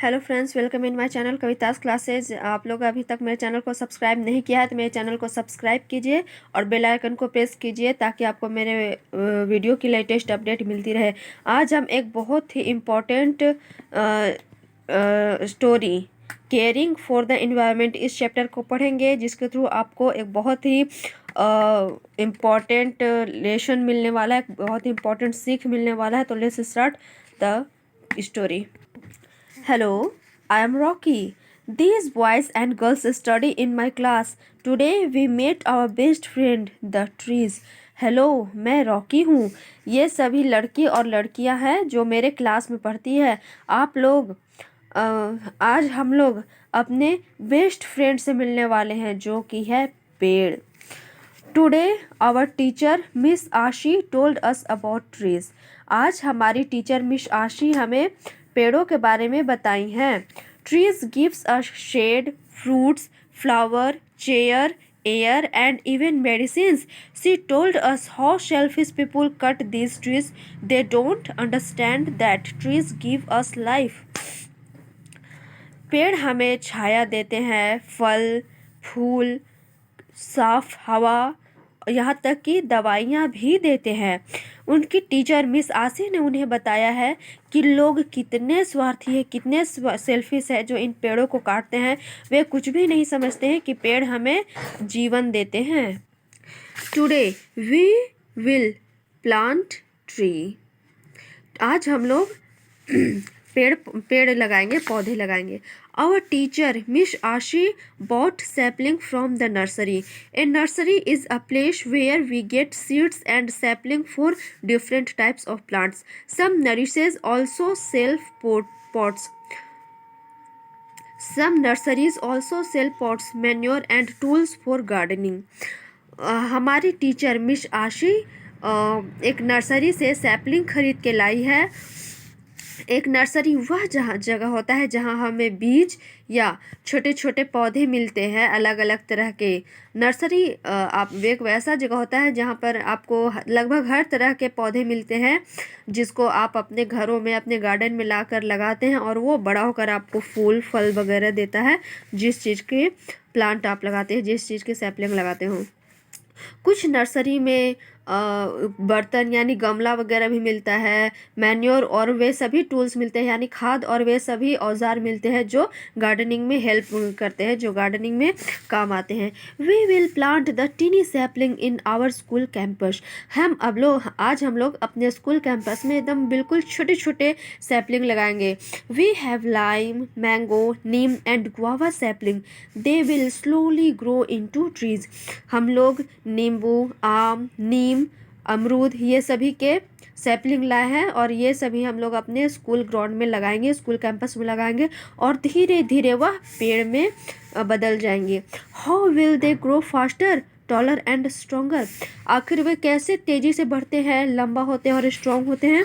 Hello friends, welcome in my channel Kavita's classes. आप लोग अभी तक मेरे चैनल को सब्सक्राइब नहीं किया है तो मेरे चैनल को सब्सक्राइब कीजिए और बेल आइकन को प्रेस कीजिए ताकि आपको मेरे वीडियो की लेटेस्ट अपडेट मिलती रहे। आज हम एक बहुत ही important story caring for the environment इस चैप्टर को पढ़ेंगे, जिसके थ्रू आपको एक बहुत ही इम्पॉर्टेंट लेसन मिलने वाला है, बहुत ही इम्पॉर्टेंट सीख मिलने वाला है। तो let's start the story. Hello, I am Rocky. These boys and girls study in my class. Today we met our best friend, the trees. Hello, मैं रॉकी हूँ। ये सभी लड़के और लड़कियाँ हैं जो मेरे क्लास में पढ़ती है। आप लोग आज हम लोग अपने बेस्ट फ्रेंड से मिलने वाले हैं जो कि है पेड़। टुडे आवर टीचर मिस आशी टोल्ड अस अबाउट ट्रीज। आज हमारी टीचर मिस आशी हमें पेड़ों के बारे में बताई हैं। Trees gives us shade, fruits, flower, chair, air and even medicines. She told us how selfish people cut these trees. They don't understand that trees give us life. पेड़ हमें छाया देते हैं, फल, फूल, साफ हवा, यहाँ तक कि दवाइयाँ भी देते हैं। उनकी टीचर मिस आशी ने उन्हें बताया है कि लोग कितने स्वार्थी है, कितने सेल्फिश है जो इन पेड़ों को काटते हैं। वे कुछ भी नहीं समझते हैं कि पेड़ हमें जीवन देते हैं। Today we will plant tree. आज हम लोग पेड़ लगाएंगे, पौधे लगाएंगे। Our teacher, Miss Ashi, bought sapling from the nursery. A nursery is a place where we get seeds and sapling for different types of plants. Some nurseries also sell pots. Some nurseries also sell pots, manure and tools for gardening. हमारी teacher miss आशी एक nursery से sapling खरीद के लाई है। एक nursery वह जगह होता है जहाँ हमें बीज या छोटे छोटे पौधे मिलते हैं अलग अलग तरह के। नर्सरी आप एक वैसा जगह होता है जहाँ पर आपको लगभग हर तरह के पौधे मिलते हैं, जिसको आप अपने घरों में, अपने गार्डन में लाकर लगाते हैं और वो बड़ा होकर आपको फूल फल वगैरह देता है। जिस चीज़ के प्लांट आप लगाते हैं, जिस चीज़ के सैपलिंग लगाते हो। कुछ नर्सरी में बर्तन यानी गमला वगैरह भी मिलता है, मैन्योर और वे सभी टूल्स मिलते हैं यानी खाद और वे सभी औजार मिलते हैं जो गार्डनिंग में हेल्प करते हैं, जो गार्डनिंग में काम आते हैं। We will plant the tiny sapling in our school campus. आज हम लोग अपने स्कूल कैंपस में एकदम बिल्कुल छोटे छोटे सैपलिंग लगाएंगे। We have lime, mango, neem and guava sapling. They will slowly grow into trees. हम लोग नींबू, आम, नीम, अमरूद ये सभी के सैपलिंग लाए हैं और ये सभी हम लोग अपने स्कूल ग्राउंड में लगाएंगे, स्कूल कैंपस में लगाएंगे और धीरे धीरे वह पेड़ में बदल जाएंगे। How will they grow faster, taller and stronger. आखिर वे कैसे तेजी से बढ़ते हैं, लंबा होते हैं और स्ट्रॉन्ग होते हैं।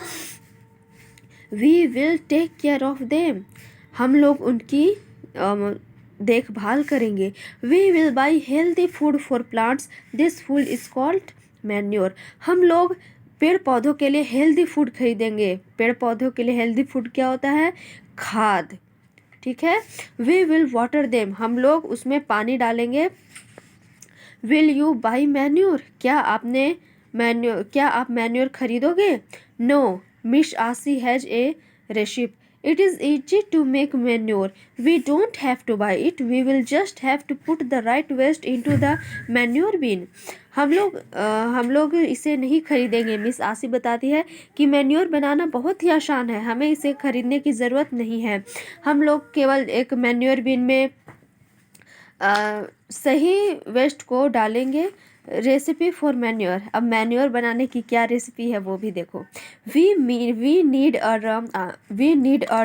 We will take care of them. हम लोग उनकी देखभाल करेंगे। We will buy healthy food for plants. This food is called manure. हम लोग पेड़ पौधों के लिए हेल्दी फूड खरीदेंगे। पेड़ पौधों के लिए हेल्दी फूड क्या होता है? खाद। ठीक है। We will water them. हम लोग उसमें पानी डालेंगे। Will you buy manure. क्या आप मैन्योर खरीदोगे? No, miss Ashi has a recipe. It is easy to make manure. We don't have to buy it. We will just have to put the right waste into the manure bin. हम लोग इसे नहीं खरीदेंगे। Miss आशी बताती है कि manure बनाना बहुत ही आसान है, हमें इसे खरीदने की ज़रूरत नहीं है। हम लोग केवल एक मैन्योर बिन में सही वेस्ट को डालेंगे। Recipe for manure. अब मैन्योर बनाने की क्या रेसिपी है वो भी देखो। We need a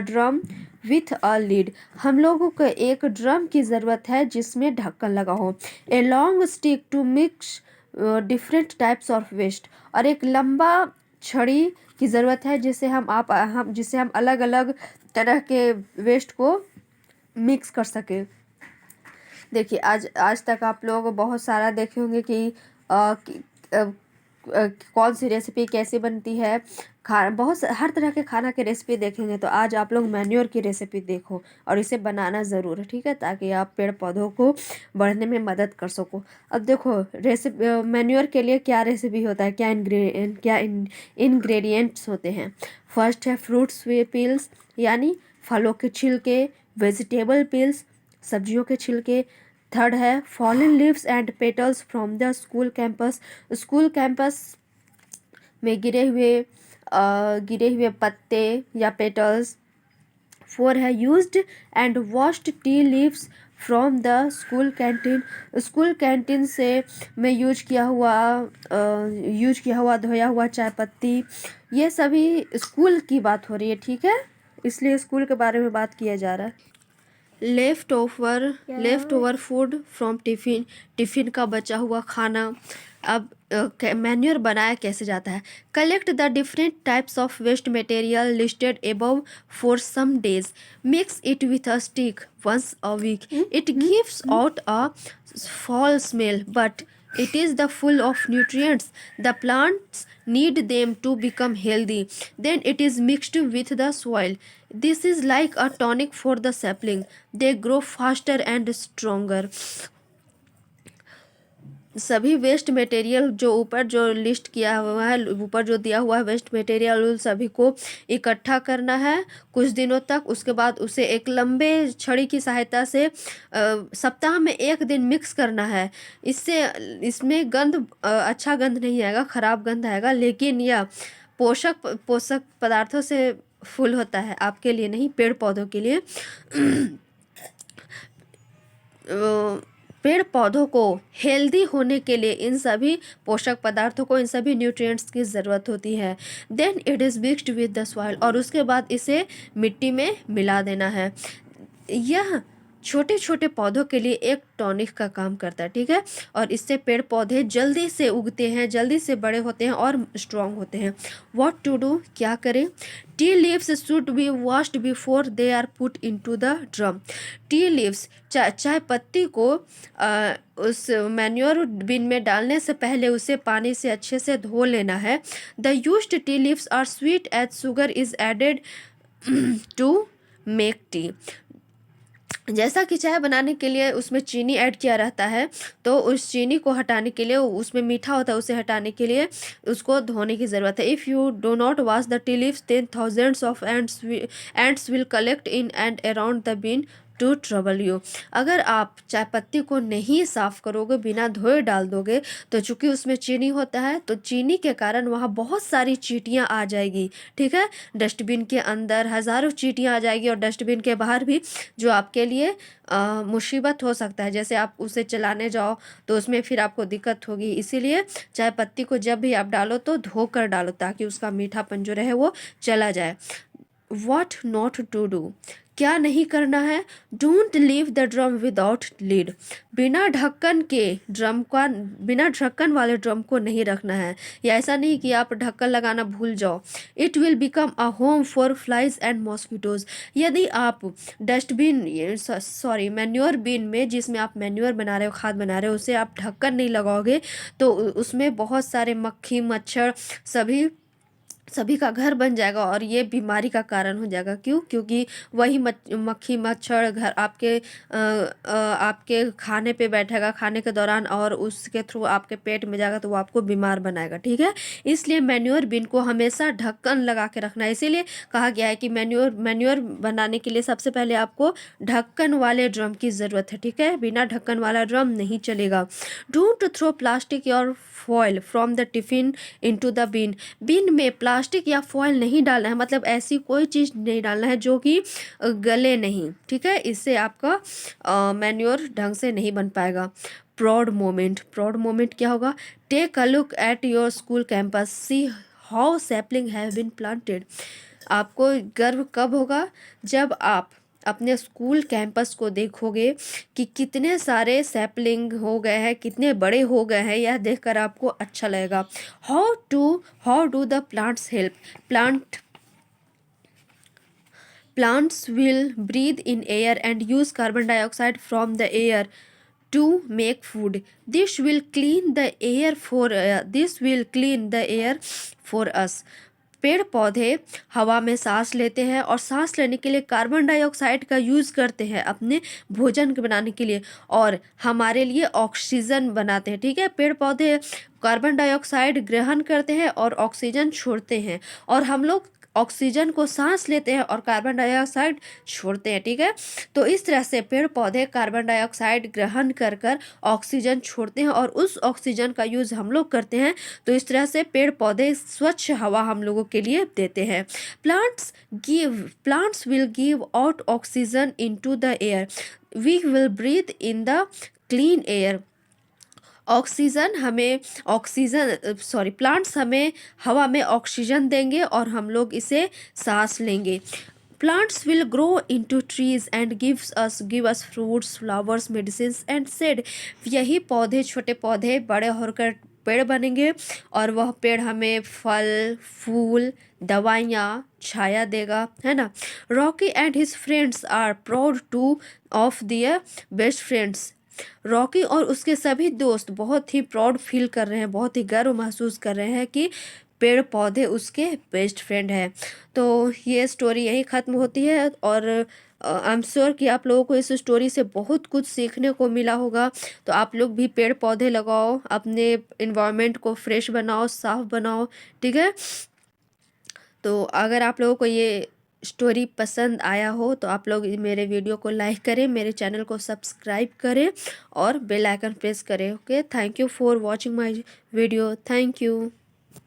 drum with a lid. हम लोगों को एक ड्रम की ज़रूरत है जिसमें ढक्कन लगा हो। A long stick to mix different types of waste. और एक लंबा छड़ी की ज़रूरत है जिससे हम अलग अलग तरह के वेस्ट को मिक्स कर सकें। देखिए आज तक आप लोग बहुत सारा देखे होंगे कि कौन सी रेसिपी कैसे बनती है, हर तरह के खाना की रेसिपी देखेंगे। तो आज आप लोग मैन्योर की रेसिपी देखो और इसे बनाना ज़रूर, ठीक है, ताकि आप पेड़ पौधों को बढ़ने में मदद कर सको। अब देखो रेसिपी मैन्योर के लिए क्या रेसिपी होता है, क्या इंग्रेडिएंट्स होते हैं। फर्स्ट है फ्रूट्स पील्स, यानी फलों के छिलके, वेजिटेबल पील्स, सब्जियों के छिलके। थर्ड है fallen leaves and petals from the school campus में गिरे हुए पत्ते या पेटल्स। फोर है used and washed tea leaves from the school canteen से में यूज किया हुआ धोया हुआ चाय पत्ती। ये सभी स्कूल की बात हो रही है, ठीक है, इसलिए स्कूल के बारे में बात किया जा रहा है। Left over food from tiffin का बचा हुआ खाना। अब मैन्योर बनाया कैसे जाता है। Collect the different types of waste material listed above for some days, mix it with a stick once a week. It gives out a foul smell, but it is the full of nutrients. The plants need them to become healthy. Then it is mixed with the soil. This is like a tonic for the sapling. They grow faster and stronger. सभी waste material जो ऊपर जो list किया हुआ है, ऊपर जो दिया हुआ है वेस्ट मटेरियल, उन सभी को इकट्ठा करना है कुछ दिनों तक। उसके बाद उसे एक लंबे छड़ी की सहायता से सप्ताह में एक दिन मिक्स करना है। इसमें अच्छा गंध नहीं आएगा, खराब गंध आएगा, लेकिन यह पोषक पदार्थों से फुल होता है, आपके लिए नहीं, पेड़ पौधों के लिए। पेड़ पौधों को हेल्दी होने के लिए इन सभी पोषक पदार्थों को, इन सभी न्यूट्रिएंट्स की ज़रूरत होती है। Then it is mixed with the soil, और उसके बाद इसे मिट्टी में मिला देना है। यह छोटे छोटे पौधों के लिए एक टॉनिक का काम करता है, ठीक है, और इससे पेड़ पौधे जल्दी से उगते हैं, जल्दी से बड़े होते हैं और स्ट्रॉन्ग होते हैं। व्हाट टू डू, क्या करें। Tea leaves should be washed before they are put into the drum. Tea leaves, चाय पत्ती को उस मैन्योर बिन में डालने से पहले उसे पानी से अच्छे से धो लेना है। The used tea leaves are sweet as sugar is added to make tea. जैसा कि चाय बनाने के लिए उसमें चीनी ऐड किया रहता है, तो उस चीनी को हटाने के लिए, उसमें मीठा होता है, उसे हटाने के लिए उसको धोने की ज़रूरत है। If you do not wash the tea leaves, then thousands of ants will collect in and around the bin to trouble you. अगर आप चाय पत्ती को नहीं साफ़ करोगे, बिना धोए डाल दोगे, तो चूंकि उसमें चीनी होता है, तो चीनी के कारण वहाँ बहुत सारी चींटियाँ आ जाएगी, ठीक है। डस्टबिन के अंदर हज़ारों चींटियाँ आ जाएगी, और डस्टबिन के बाहर भी, जो आपके लिए मुसीबत हो सकता है। जैसे आप उसे चलाने जाओ तो उसमें फिर आपको दिक्कत होगी। इसीलिए चाय पत्ती को जब भी आप डालो तो धो कर डालो, ताकि उसका मीठापन जो रहे वो चला जाए। वॉट नॉट टू डू, क्या नहीं करना है। Don't leave the drum without lead, बिना ढक्कन वाले ड्रम को नहीं रखना है। या ऐसा नहीं कि आप ढक्कन लगाना भूल जाओ। It will become a home for flies and mosquitoes. यदि आप मैन्योर बिन में, जिसमें आप मैन्योर बना रहे हो, खाद बना रहे हो, उसे आप ढक्कन नहीं लगाओगे, तो उसमें बहुत सारे मक्खी मच्छर सभी का घर बन जाएगा, और ये बीमारी का कारण हो जाएगा। क्यों? क्योंकि वही मक्खी मच्छर घर आपके खाने पे बैठेगा खाने के दौरान, और उसके थ्रू आपके पेट में जाएगा, तो वो आपको बीमार बनाएगा, ठीक है। इसलिए मैन्योर बिन को हमेशा ढक्कन लगा के रखना है। इसीलिए कहा गया है कि मैन्योर बनाने के लिए सबसे पहले आपको ढक्कन वाले ड्रम की ज़रूरत है, ठीक है, बिना ढक्कन वाला ड्रम नहीं चलेगा। डोंट थ्रो प्लास्टिक और foil from the tiffin into the bin. Bin में प्लास्टिक या फॉयल नहीं डालना है, मतलब ऐसी कोई चीज़ नहीं डालना है जो कि गले नहीं, ठीक है। इससे आपका मैन्योर ढंग से नहीं बन पाएगा। प्राउड मोमेंट क्या होगा। Take a look at your school campus, see how sapling have been planted. आपको गर्व कब होगा, जब आप अपने स्कूल कैंपस को देखोगे कि कितने सारे सैपलिंग हो गए हैं, कितने बड़े हो गए हैं। यह देखकर आपको अच्छा लगेगा। How do the plants help. Plants will breathe in air and use carbon dioxide from the air to make food. This will clean the air for us. पेड़ पौधे हवा में सांस लेते हैं और सांस लेने के लिए कार्बन डाइऑक्साइड का यूज़ करते हैं अपने भोजन के बनाने के लिए, और हमारे लिए ऑक्सीजन बनाते हैं। ठीक है, पेड़ पौधे कार्बन डाइऑक्साइड ग्रहण करते हैं और ऑक्सीजन छोड़ते हैं, और हम लोग ऑक्सीजन को सांस लेते हैं और कार्बन डाइऑक्साइड छोड़ते हैं। ठीक है, तो इस तरह से पेड़ पौधे कार्बन डाइऑक्साइड ग्रहण कर कर ऑक्सीजन छोड़ते हैं और उस ऑक्सीजन का यूज़ हम लोग करते हैं। तो इस तरह से पेड़ पौधे स्वच्छ हवा हम लोगों के लिए देते हैं। Plants will give out oxygen into the air, we will breathe in the clean air. Plants हमें हवा में ऑक्सीजन देंगे और हम लोग इसे सांस लेंगे। Plants will grow into trees and give us fruits, flowers, medicines and said. यही पौधे, छोटे पौधे बड़े होकर पेड़ बनेंगे और वह पेड़ हमें फल, फूल, दवाइयाँ, छाया देगा, है ना। Rocky and his friends are proud to of their best friends. Rocky और उसके सभी दोस्त बहुत ही प्राउड फील कर रहे हैं, बहुत ही गर्व महसूस कर रहे हैं कि पेड़ पौधे उसके बेस्ट फ्रेंड है। तो ये स्टोरी यही ख़त्म होती है, और आई एम श्योर कि आप लोगों को इस स्टोरी से बहुत कुछ सीखने को मिला होगा। तो आप लोग भी पेड़ पौधे लगाओ, अपने इन्वायरमेंट को फ्रेश बनाओ, साफ बनाओ। ठीक है, तो अगर आप लोगों को ये स्टोरी पसंद आया हो तो आप लोग मेरे वीडियो को लाइक करें, मेरे चैनल को सब्सक्राइब करें और बेल आइकन प्रेस करें। Okay, thank you for watching my video. Thank you.